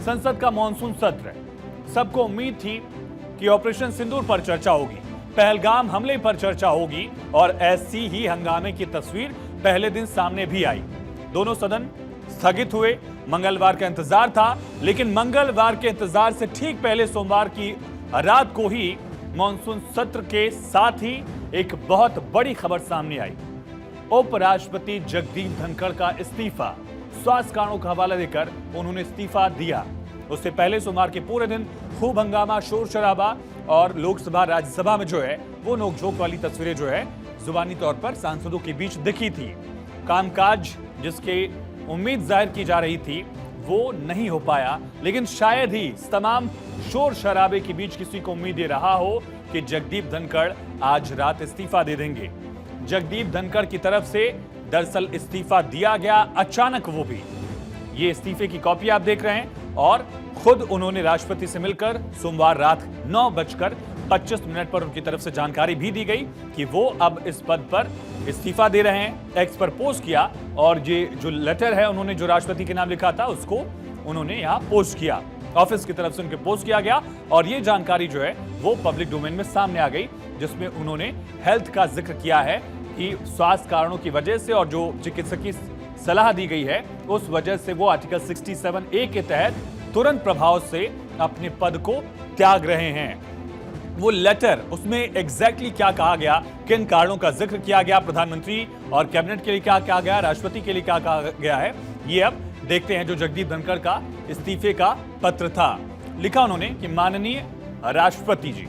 संसद का मॉनसून सत्र। सबको उम्मीद थी कि ऑपरेशन सिंदूर पर चर्चा होगी, पहलगाम हमले पर चर्चा होगी और ऐसी ही हंगामे की तस्वीर पहले दिन सामने भी आई। दोनों सदन स्थगित हुए। मंगलवार का इंतजार था, लेकिन मंगलवार के इंतजार से ठीक पहले सोमवार की रात को ही मॉनसून सत्र के साथ ही एक बहुत बड़ी खबर सामने आई। उपराष्ट्रपति जगदीप धनखड़ का इस्तीफा। स्वास्थ्य कारणों का हवाला देकर उन्होंने इस्तीफा दिया। उससे पहले सोमवार के पूरे दिन खूब हंगामा, शोर शराबा और लोकसभा राज्यसभा में जो है वो नोकझोंक वाली तस्वीरें जो है जुबानी तौर पर सांसदों के बीच दिखी थी। कामकाज जिसके उम्मीद जाहिर की जा रही थी वो नहीं हो पाया, लेकिन शायद ही तमाम शोर शराबे के बीच किसी को उम्मीद ये रहा हो कि जगदीप धनखड़ आज रात इस्तीफा दे देंगे। जगदीप धनखड़ की तरफ से दरअसल इस्तीफा दिया गया अचानक, वो भी ये इस्तीफे की कॉपी आप देख रहे हैं और खुद उन्होंने राष्ट्रपति से मिलकर सोमवार रात 9:25 पर उनकी तरफ से जानकारी भी दी गई कि वो अब इस पद पर इस्तीफा दे रहे हैं। एक्स पर पोस्ट किया और ये जो लेटर है उन्होंने जो राष्ट्रपति के नाम लिखा था उसको उन्होंने यहाँ पोस्ट किया, ऑफिस की तरफ से उनके पोस्ट किया गया और ये जानकारी जो है वो पब्लिक डोमेन में सामने आ गई, जिसमें उन्होंने हेल्थ का जिक्र किया है कि स्वास्थ्य कारणों की वजह से और जो चिकित्सकीय सलाह दी गई है उस वजह से वो आर्टिकल 67A के तहत तुरंत प्रभाव से अपने पद को त्याग रहे हैं। वो लेटर, उसमें एग्जैक्टली क्या कहा गया, किन कारणों का जिक्र किया गया, प्रधानमंत्री और कैबिनेट के लिए क्या कहा गया, राष्ट्रपति के लिए क्या कहा गया है, ये अब देखते हैं। जो जगदीप धनखड़ का इस्तीफे का पत्र था, लिखा उन्होंने कि माननीय राष्ट्रपति जी,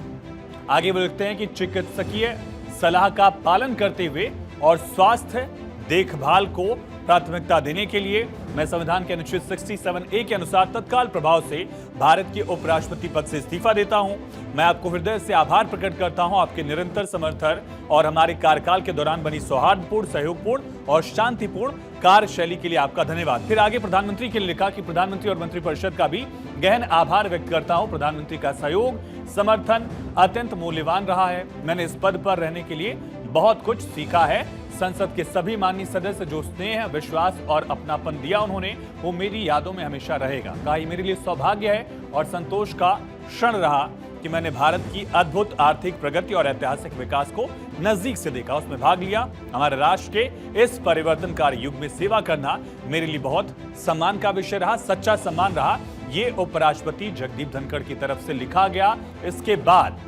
आगे वो लिखते हैं कि चिकित्सकीय सलाह का पालन करते हुए और स्वास्थ्य देखभाल को प्राथमिकता देने के लिए मैं संविधान के अनुच्छेद 67A के अनुसार तत्काल प्रभाव से भारत के उपराष्ट्रपति पद से इस्तीफा देता हूं। मैं आपको हृदय से आभार प्रकट करता हूं आपके निरंतर समर्थन और हमारे कार्यकाल के दौरान बनी सौहार्दपूर्ण, सहयोगपूर्ण और शांतिपूर्ण कार्यशैली के लिए आपका धन्यवाद। फिर आगे प्रधानमंत्री के लिए लिखा कि प्रधानमंत्री और मंत्रिपरिषद का भी गहन आभार व्यक्त करता हूं। प्रधानमंत्री का सहयोग, समर्थन अत्यंत मूल्यवान रहा है। मैंने इस पद पर रहने के लिए बहुत कुछ सीखा है। संसद के सभी माननीय सदस्य जो स्नेह, विश्वास और अपनापन दिया उन्होंने, वो मेरी यादों में हमेशा रहेगा। कहा, ये मेरे लिए सौभाग्य है और संतोष का क्षण रहा कि मैंने भारत की अद्भुत आर्थिक प्रगति और ऐतिहासिक विकास को नजदीक से देखा, उसमें भाग लिया। हमारे राष्ट्र के इस परिवर्तनकारी युग में सेवा करना मेरे लिए बहुत सम्मान का विषय रहा, सच्चा सम्मान रहा। ये उपराष्ट्रपति जगदीप धनखड़ की तरफ से लिखा गया। इसके बाद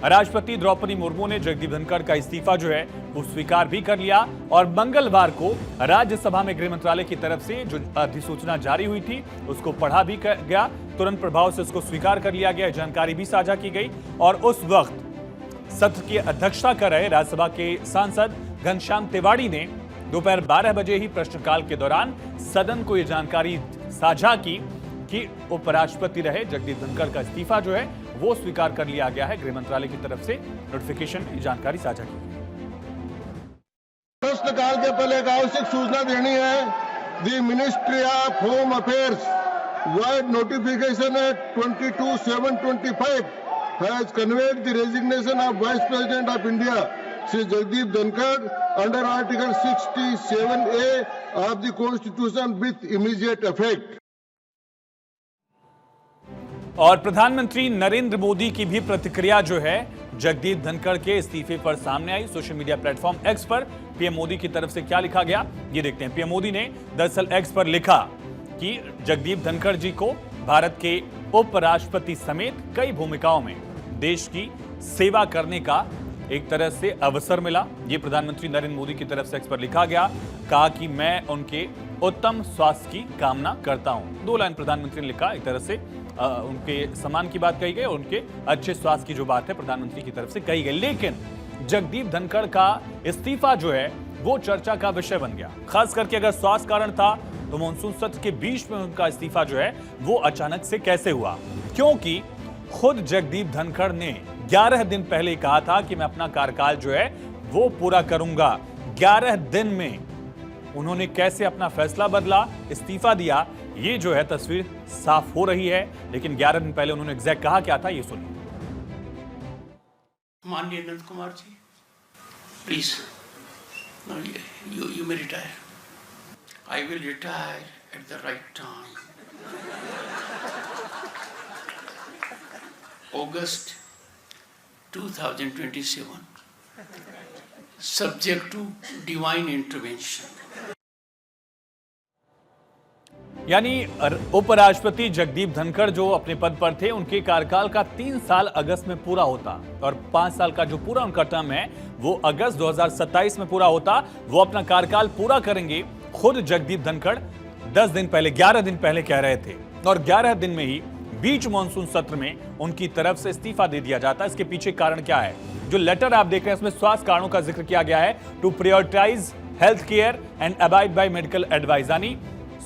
राष्ट्रपति द्रौपदी मुर्मू ने जगदीप धनखड़ का इस्तीफा जो है वो स्वीकार भी कर लिया और मंगलवार को राज्यसभा में गृह मंत्रालय की तरफ से जो अधिसूचना जारी हुई थी उसको पढ़ा भी गया, तुरंत प्रभाव से उसको स्वीकार कर लिया गया, जानकारी भी साझा की गई। और उस वक्त सत्र की अध्यक्षता कर रहे राज्यसभा के सांसद घनश्याम तिवाड़ी ने दोपहर 12 बजे ही प्रश्नकाल के दौरान सदन को यह जानकारी साझा की कि उपराष्ट्रपति रहे जगदीप धनखड़ का इस्तीफा जो है वो स्वीकार कर लिया गया है। गृह मंत्रालय की तरफ से नोटिफिकेशन, जानकारी साझा की। प्रश्नकाल के पहले एक आवश्यक सूचना देनी है। दी ministry of home affairs wide notification eight 22/7/25 has conveyed the resignation of vice president of India Shri Jagdeep Dhankhar under article 67A of the constitution with immediate effect. और प्रधानमंत्री नरेंद्र मोदी की भी प्रतिक्रिया जो है जगदीप धनखड़ के इस्तीफे पर सामने आई। सोशल मीडिया प्लेटफॉर्म एक्स पर पीएम मोदी की तरफ से क्या लिखा गया, ये देखते हैं। पीएम मोदी ने दरअसल एक्स पर लिखा कि जगदीप धनखड़ जी को भारत के उपराष्ट्रपति समेत कई भूमिकाओं में देश की सेवा करने का एक तरह से अवसर मिला। ये प्रधानमंत्री नरेंद्र मोदी की तरफ से एक्स पर लिखा गया। कहा कि मैं उनके उत्तम स्वास्थ्य की कामना करता हूं। 2 लाइन प्रधानमंत्री ने लिखा, एक तरह से उनके सम्मान की बात कही गई और उनके अच्छे स्वास्थ्य की जो बात है प्रधानमंत्री की तरफ से कही गई। लेकिन जगदीप धनखड़ का इस्तीफा जो है वो चर्चा का विषय बन गया। खास करके अगर स्वास्थ्य कारण था तो मॉनसून सत्र के बीच में उनका इस्तीफा जो है वो अचानक से कैसे हुआ, क्योंकि खुद जगदीप धनखड़ ने 11 दिन पहले कहा था कि मैं अपना कार्यकाल जो है वो पूरा करूंगा। 11 दिन में उन्होंने कैसे अपना फैसला बदला, इस्तीफा दिया, ये जो है तस्वीर साफ हो रही है। लेकिन 11 दिन पहले उन्होंने एग्जैक्ट कहा क्या था, ये सुनिए। माननीय अनंत Kumar ji, please you may retire. I will retire at the right time. August 2027, subject to divine intervention. यानी उपराष्ट्रपति जगदीप धनखड़ जो अपने पद पर थे, उनके कार्यकाल का 3 साल अगस्त में पूरा होता और 5 साल का जो पूरा उनका टर्म है वो अगस्त 2027 में पूरा होता। वो अपना कार्यकाल पूरा करेंगे। खुद जगदीप धनखड़ 10 दिन पहले, 11 दिन पहले कह रहे थे और 11 दिन में ही बीच मॉनसून सत्र में उनकी तरफ से इस्तीफा दे दिया जाता है। इसके पीछे कारण क्या है? जो लेटर आप देख रहे हैं इसमें स्वास्थ्य कारणों का जिक्र किया गया है। To prioritise health care and abide by medical advice, यानी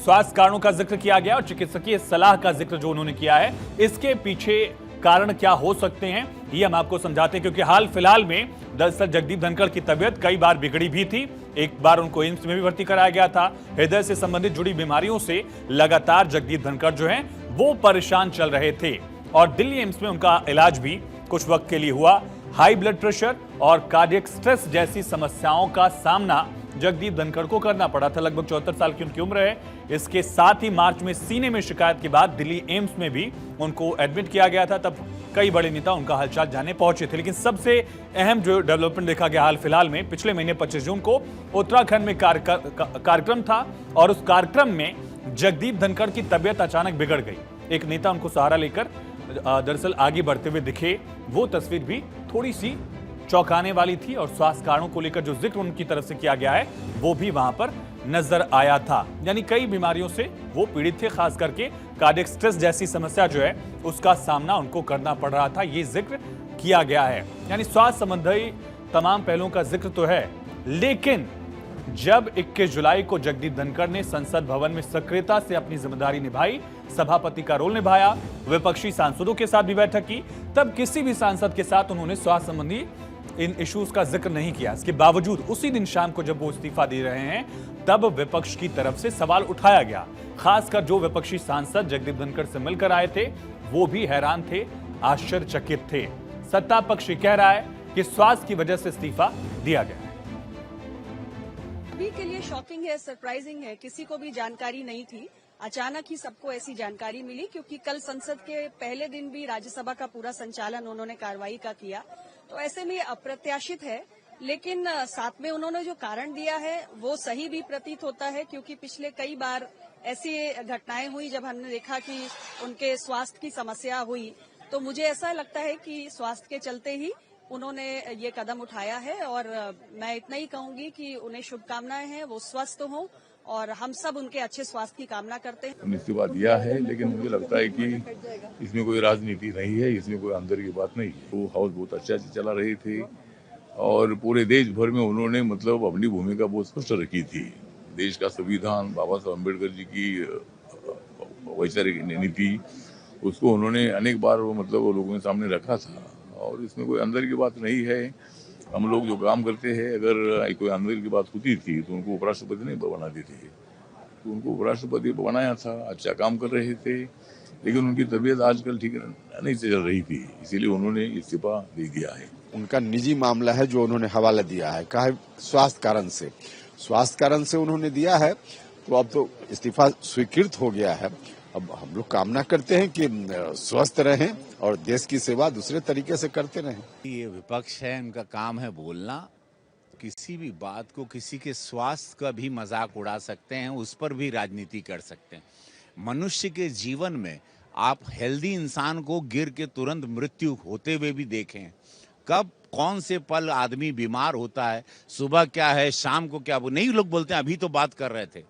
स्वास्थ्य कारणों का जिक्र किया गया और चिकित्सकीय सलाह का जिक्र जो उन्होंने किया है। इसके पीछे कारण क्या हो सकते हैं ये हम आपको समझाते हैं, क्योंकि हाल फिलहाल में दरअसल जगदीप धनखड़ की तबीयत कई बार बिगड़ी भी थी। एक बार उनको एम्स में भी भर्ती कराया गया था। हृदय से संबंधित जुड़ी बीमारियों से लगातार जगदीप धनखड़ जो हैं वो परेशान चल रहे थे और दिल्ली एम्स में उनका इलाज भी कुछ वक्त के लिए हुआ। हाई ब्लड प्रेशर और कार्डियक स्ट्रेस जैसी समस्याओं का सामना जगदीप धनखड़ को करना पड़ा था। लगभग 74 साल की उनकी उम्र है। इसके साथ ही मार्च में सीने में शिकायत के बाद दिल्ली एम्स में भी उनको एडमिट किया गया था। तब कई बड़े नेता उनका हालचाल जानने पहुंचे थे। लेकिन सबसे अहम जो डेवलपमेंट देखा गया हाल फिलहाल में, पिछले महीने 25 जून को उत्तराखंड में कार्यक्रम था और उस कार्यक्रम में जगदीप धनखड़ की तबीयत अचानक बिगड़ गई। एक नेता उनको सहारा लेकर दरअसल आगे बढ़ते हुए दिखे। वो तस्वीर भी थोड़ी सी चौंकाने वाली थी और स्वास्थ्य कारणों को लेकर जो जिक्र उनकी तरफ से किया गया है वो भी वहां पर नजर आया था। यानी कई बीमारियों से वो पीड़ित थे, खास करके कार्डियक स्ट्रेस जैसी समस्या जो है उसका सामना उनको करना पड़ रहा था, ये जिक्र किया गया है। यानी स्वास्थ्य संबंधी तमाम पहलुओं का जिक्र तो है। लेकिन जब 21 जुलाई को जगदीप धनखड़ ने संसद भवन में सक्रियता से अपनी जिम्मेदारी निभाई, सभापति का रोल निभाया, विपक्षी सांसदों के साथ भी बैठक की, तब किसी भी सांसद के साथ उन्होंने स्वास्थ्य संबंधी इन इश्यूज का जिक्र नहीं किया। इसके बावजूद उसी दिन शाम को जब वो इस्तीफा दे रहे हैं तब विपक्ष की तरफ से सवाल उठाया गया। खासकर जो विपक्षी सांसद जगदीप धनखड़ से मिलकर आए थे वो भी हैरान थे, आश्चर्यचकित थे। सत्ता पक्ष कह रहा है कि स्वास्थ्य की वजह से इस्तीफा दिया गया है। सभी के लिए शॉकिंग है, सरप्राइजिंग है। किसी को भी जानकारी नहीं थी, अचानक ही सबको ऐसी जानकारी मिली, क्योंकि कल संसद के पहले दिन भी राज्यसभा का पूरा संचालन उन्होंने कार्रवाई का किया, तो ऐसे में अप्रत्याशित है। लेकिन साथ में उन्होंने जो कारण दिया है वो सही भी प्रतीत होता है, क्योंकि पिछले कई बार ऐसी घटनाएं हुई जब हमने देखा कि उनके स्वास्थ्य की समस्या हुई। तो मुझे ऐसा लगता है कि स्वास्थ्य के चलते ही उन्होंने ये कदम उठाया है और मैं इतना ही कहूंगी कि उन्हें शुभकामनाएं हैं, वो स्वस्थ हों और हम सब उनके अच्छे स्वास्थ्य की कामना करते हैं। इस्तीफा दिया है, लेकिन मुझे लगता है कि इसमें कोई राजनीति नहीं है, इसमें कोई अंदर की बात नहीं है। वो हाउस बहुत अच्छा चला रही थी और पूरे देश भर में उन्होंने मतलब अपनी भूमिका बहुत स्पष्ट रखी थी। देश का संविधान, बाबा साहब अम्बेडकर जी की वैचारिक नीति, उसको उन्होंने अनेक बार मतलब लोगों के सामने रखा था और इसमें कोई अंदर की बात नहीं है। हम लोग जो काम करते हैं, अगर कोई अंदर की बात होती थी तो उनको उपराष्ट्रपति नहीं बनाते थे, तो उनको उपराष्ट्रपति बनाया था। अच्छा काम कर रहे थे, लेकिन उनकी तबीयत आजकल ठीक नहीं चल रही थी, इसीलिए उन्होंने इस्तीफा दे दिया है। उनका निजी मामला है जो उन्होंने हवाला दिया है, कहा स्वास्थ्य कारण से उन्होंने दिया है, तो अब तो इस्तीफा स्वीकृत हो गया है। अब हम लोग कामना करते हैं कि स्वस्थ रहें और देश की सेवा दूसरे तरीके से करते रहें। ये विपक्ष है, उनका काम है बोलना। किसी भी बात को, किसी के स्वास्थ्य का भी मजाक उड़ा सकते हैं, उस पर भी राजनीति कर सकते हैं। मनुष्य के जीवन में आप हेल्दी इंसान को गिर के तुरंत मृत्यु होते हुए भी देखें। कब कौन से पल आदमी बीमार होता है, सुबह क्या है, शाम को क्या, नहीं लोग बोलते हैं। अभी तो बात कर रहे थे,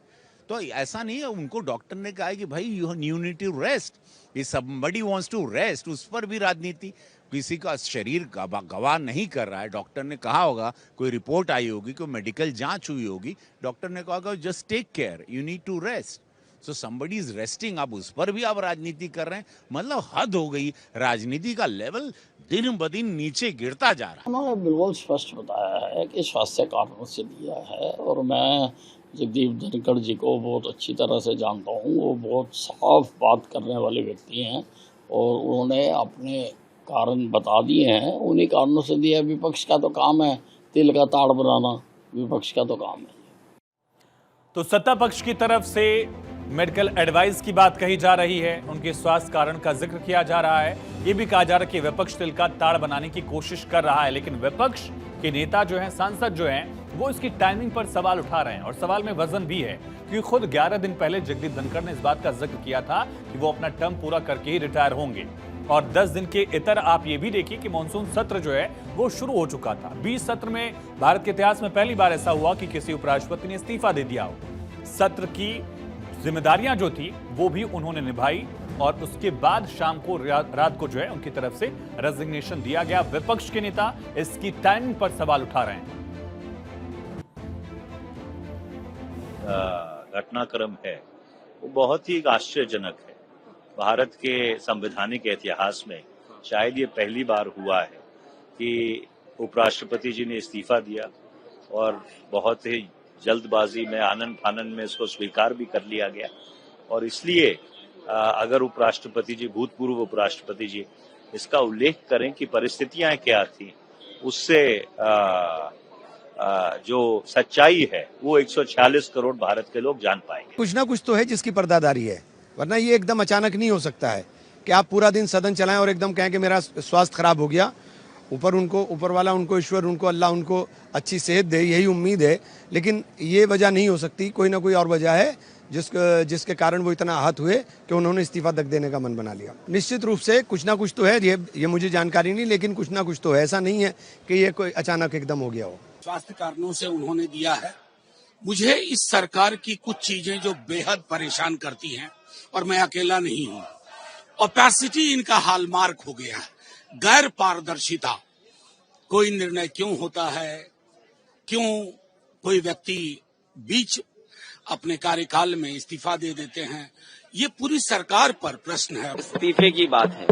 तो ऐसा नहीं है। उनको डॉक्टर ने कहा कि भाई you need to rest, if somebody wants to rest, उस पर भी राजनीति। किसी का शरीर गवाह नहीं कर रहा है, डॉक्टर ने कहा होगा, कोई रिपोर्ट आई होगी, कोई मेडिकल जांच हुई होगी, डॉक्टर ने कहा होगा just take care, you need to rest, so somebody is resting. अब उस पर भी आप राजनीति कर रहे हैं, मतलब हद हो गई। राजनीति का लेवल दिन ब दिन नीचे गिरता जा रहा है। उन्होंने बिल्कुल स्पष्ट बताया है कि स्वास्थ्य कारणों से दिया है और मैं जगदीप धनखड़ जी को बहुत अच्छी तरह से जानता हूँ। वो बहुत साफ बात करने वाले व्यक्ति हैं और उन्होंने अपने कारण बता दिए हैं, उन्हीं कारणों से दिया। विपक्ष का तो काम है तिल का ताड़ बनाना, विपक्ष का तो काम है। तो सत्ता पक्ष की तरफ से मेडिकल एडवाइस की बात कही जा रही है, उनके स्वास्थ्य कारण का जिक्र किया जा रहा है। ये भी कहा जा रहा है कि विपक्ष तिल का ताड़ बनाने की कोशिश कर रहा है, लेकिन विपक्ष के नेता जो हैं, सांसद जो हैं, वो इसकी टाइमिंग पर सवाल उठा रहे हैं और सवाल में वजन भी है, क्योंकि खुद 11 दिन पहले जगदीप धनखड़ ने इस बात का जिक्र किया था कि वो अपना टर्म पूरा करके ही रिटायर होंगे। और 10 दिन के इतर आप ये भी देखिए कि मानसून सत्र जो है वो शुरू हो चुका था। 20 सत्र में भारत के इतिहास में पहली बार ऐसा हुआ कि किसी उपराष्ट्रपति ने इस्तीफा दे दिया हो। सत्र की जिम्मेदारियां जो थी वो भी उन्होंने निभाई और उसके बाद शाम को रात को जो है उनकी तरफ से रेजिग्नेशन दिया गया। विपक्ष के नेता इसकी टाइमिंग पर सवाल उठा रहे हैं। घटनाक्रम है वो बहुत ही आश्चर्यजनक है। भारत के संवैधानिक इतिहास में शायद ये पहली बार हुआ है कि उपराष्ट्रपति जी ने इस्तीफा दिया और बहुत ही जल्दबाजी में, आनन फानन में इसको स्वीकार भी कर लिया गया। और इसलिए अगर उपराष्ट्रपति जी, भूतपूर्व उपराष्ट्रपति जी इसका उल्लेख करें कि परिस्थितियां क्या थी, उससे जो सच्चाई है वो 146 करोड़ भारत के लोग जान पाएंगे। कुछ ना कुछ तो है जिसकी पर्दादारी है, वरना ये एकदम अचानक नहीं हो सकता है कि आप पूरा दिन सदन चलाएं और एकदम कहें कि मेरा स्वास्थ्य खराब हो गया। ऊपर वाला उनको, ईश्वर उनको, अल्लाह उनको अच्छी सेहत दे, यही उम्मीद है। लेकिन ये वजह नहीं हो सकती, कोई ना कोई और वजह है जिसके कारण वो इतना आहत हुए कि उन्होंने इस्तीफा तक देने का मन बना लिया। निश्चित रूप से कुछ ना कुछ तो है, ये मुझे जानकारी नहीं, लेकिन कुछ ना कुछ तो है। ऐसा नहीं है कि ये कोई अचानक एकदम हो गया हो। स्वास्थ्य कारणों से उन्होंने दिया है। मुझे इस सरकार की कुछ चीजें जो बेहद परेशान करती हैं, और मैं अकेला नहीं हूं। ओपेसिटी इनका हॉलमार्क हो गया है, गैर पारदर्शिता। कोई निर्णय क्यों होता है, क्यों कोई व्यक्ति बीच अपने कार्यकाल में इस्तीफा दे देते हैं, ये पूरी सरकार पर प्रश्न है। इस्तीफे की बात है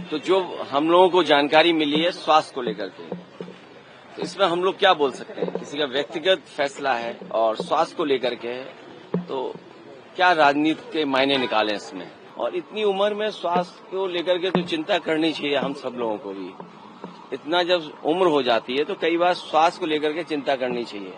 तो जो हम लोगों को जानकारी मिली है स्वास्थ्य को लेकर के, तो इसमें हम लोग क्या बोल सकते हैं? किसी का व्यक्तिगत फैसला है और स्वास्थ्य को लेकर के है, तो क्या राजनीति के मायने निकालें इसमें? और इतनी उम्र में स्वास्थ्य को लेकर के तो चिंता करनी चाहिए हम सब लोगों को भी। इतना जब उम्र हो जाती है तो कई बार स्वास्थ्य को लेकर के चिंता करनी चाहिए।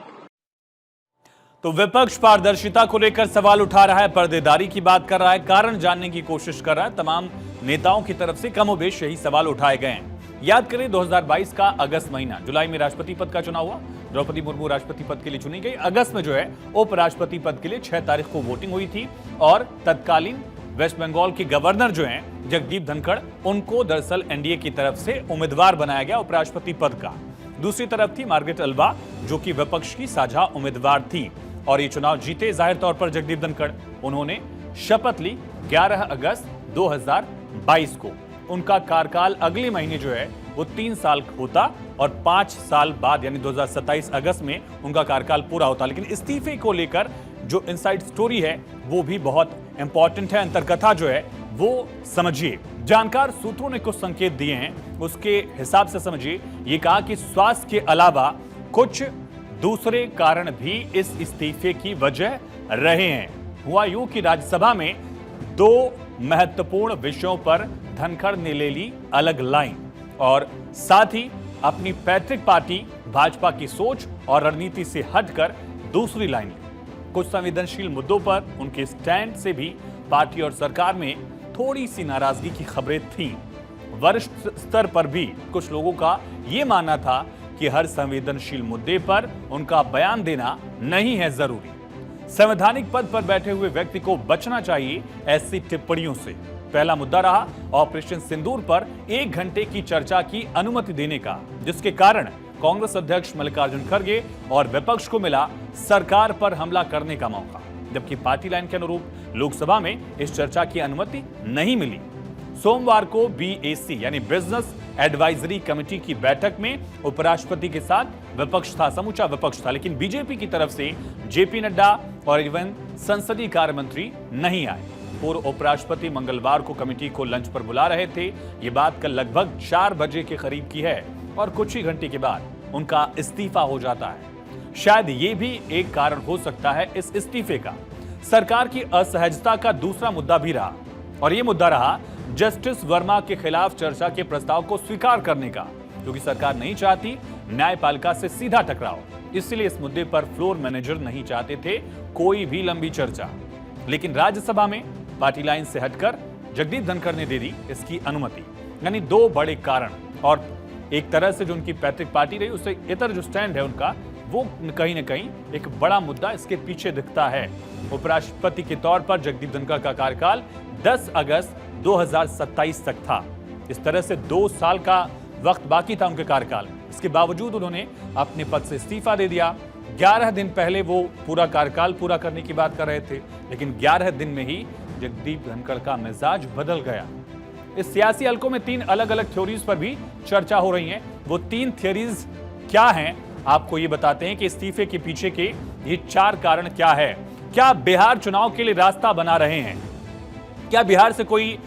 तो विपक्ष पारदर्शिता को लेकर सवाल उठा रहा है, पर्देदारी की बात कर रहा है, कारण जानने की कोशिश कर रहा है। तमाम नेताओं की तरफ से कमोबेश यही सवाल उठाए गए हैं। याद करें 2022 का अगस्त महीना, जुलाई में राष्ट्रपति पद का चुनाव हुआ। द्रौपदी मुर्मू राष्ट्रपति पद के लिए चुनी गई। अगस्त में जो है उपराष्ट्रपति पद के लिए 6 तारीख को वोटिंग हुई थी और तत्कालीन वेस्ट बंगाल के गवर्नर जो हैं जगदीप धनखड़, उनको दरअसल एनडीए की तरफ से उम्मीदवार बनाया गया उपराष्ट्रपति पद का। दूसरी तरफ थी मार्गरेट अल्वा, जो कि विपक्ष की साझा उम्मीदवार थी और ये चुनाव जीते जाहिर तौर पर जगदीप धनखड़। उन्होंने शपथ ली 11 अगस्त 2022 को। उनका कार्यकाल अगले महीने जो है वो 3 साल होता और 5 साल बाद यानी 2027 अगस्त में उनका कार्यकाल पूरा होता। लेकिन इस्तीफे को लेकर जो इनसाइड स्टोरी है वो भी बहुत इंपॉर्टेंट है। अंतरकथा जो है वो समझिए। जानकार सूत्रों ने कुछ संकेत दिए हैं, उसके हिसाब से समझिए। ये कहा कि स्वास्थ्य के अलावा कुछ दूसरे कारण भी इस इस्तीफे की वजह रहे हैं। हुआ यूं कि राज्यसभा में 2 महत्वपूर्ण विषयों पर धनखड़ ने ले ली अलग लाइन और साथ ही अपनी पैतृक पार्टी भाजपा की सोच और रणनीति से हटकर दूसरी लाइन ली। कुछ संवेदनशील मुद्दों पर उनके स्टैंड से भी पार्टी और सरकार में थोड़ी सी नाराजगी की खबरें थीं। वरिष्ठ स्तर पर भी कुछ लोगों का यह मानना था कि हर संवेदनशील मुद्दे पर उनका बयान देना नहीं है जरूरी। संवैधानिक पद पर बैठे हुए व्यक्ति को बचना चाहिए ऐसी टिप्पणियों से। पहला मुद्दा रहा ऑपरेशन सिंदूर पर 1 घंटे की चर्चा की अनुमति देने का, जिसके कारण कांग्रेस अध्यक्ष मल्लिकार्जुन खड़गे और विपक्ष को मिला सरकार पर हमला करने का मौका, जबकि पार्टी लाइन के अनुरूप लोकसभा में इस चर्चा की अनुमति नहीं मिली। सोमवार को बीएसी यानी बिजनेस एडवाइजरी कमेटी की बैठक में उपराष्ट्रपति के साथ विपक्ष था, समूचा विपक्ष था, लेकिन बीजेपी की तरफ से जेपी नड्डा और इवन संसदीय कार्य मंत्री नहीं आए। पूर्व उपराष्ट्रपति मंगलवार को कमेटी को लंच पर बुला रहे थे। ये बात कल लगभग 4 बजे के करीब की है और कुछ ही घंटे के बाद उनका इस्तीफा हो जाता है। शायद ये भी एक कारण हो सकता है इस इस्तीफे का। सरकार की असहजता का दूसरा मुद्दा भी रहा और ये मुद्दा रहा जस्टिस वर्मा के खिलाफ चर्चा के प्रस्ताव को स्वीकार करने का, क्योंकि सरकार नहीं चाहती न्यायपालिका से सीधा टकराव। इसलिए इस मुद्दे पर फ्लोर मैनेजर नहीं चाहते थे कोई भी लंबी चर्चा। लेकिन राज्यसभा में पार्टी लाइन से हटकर जगदीप धनखड़ ने दे दी इसकी अनुमति। यानी दो बड़े कारण, और एक तरह से जो उनकी पैतृक पार्टी रही उससे इतर जो स्टैंड है उनका, वो कहीं ना कहीं एक बड़ा मुद्दा इसके पीछे दिखता है। उपराष्ट्रपति के तौर पर जगदीप धनखड़ का कार्यकाल 10 अगस्त 2027 तक था। इस तरह से 2 साल का वक्त बाकी था उनके कार्यकाल में। इसके बावजूद उन्होंने अपने पद से इस्तीफा दे दिया। 11 दिन पहले वो पूरा कार्यकाल पूरा करने की बात कर रहे थे, लेकिन 11 दिन में ही जगदीप धनखड़ का मिजाज बदल गया। इस सियासी हलकों में 3 अलग अलग थ्योरीज पर भी चर्चा हो रही है। वो 3 थ्योरीज क्या हैं, आपको ये बताते हैं कि इस्तीफे के पीछे के ये 4 कारण क्या है। क्या बिहार चुनाव के लिए रास्ता बना रहे हैं? क्या बिहार से कोई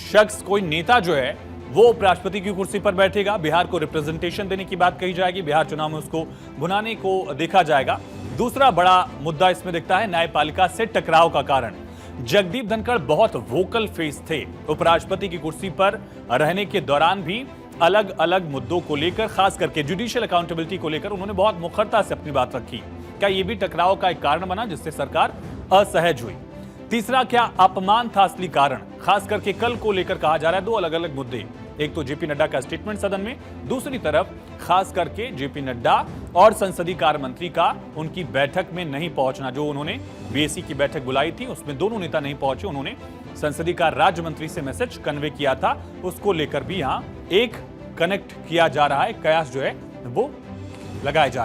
शख्स, कोई नेता जो है वो उपराष्ट्रपति की कुर्सी पर बैठेगा? बिहार को रिप्रेजेंटेशन देने की बात कही जाएगी, बिहार चुनाव में उसको भुनाने को देखा जाएगा। दूसरा बड़ा मुद्दा इसमें दिखता है न्यायपालिका से टकराव का कारण। जगदीप धनखड़ बहुत वोकल फेस थे। उपराष्ट्रपति की कुर्सी पर रहने के दौरान भी अलग अलग मुद्दों को लेकर, खास करके जुडिशियल अकाउंटेबिलिटी को लेकर उन्होंने बहुत मुखरता से अपनी बात रखी। क्या ये भी टकराव का एक कारण बना जिससे सरकार असहज हुई? तीसरा, क्या अपमान था असली कारण? खास करके कल को लेकर कहा जा रहा है 2 अलग अलग मुद्दे। एक तो जेपी नड्डा का स्टेटमेंट सदन में, दूसरी तरफ खास करके जेपी नड्डा और संसदीय कार्य मंत्री का उनकी बैठक में नहीं पहुंचना। जो उन्होंने बीएससी की बैठक बुलाई थी उसमें दोनों नेता नहीं पहुंचे। उन्होंने संसदीय कार्य राज्य मंत्री से मैसेज कन्वे किया था, उसको लेकर भी यहां एक कनेक्ट किया जा रहा है, कयास जो है वो लगाए जा रहे हैं।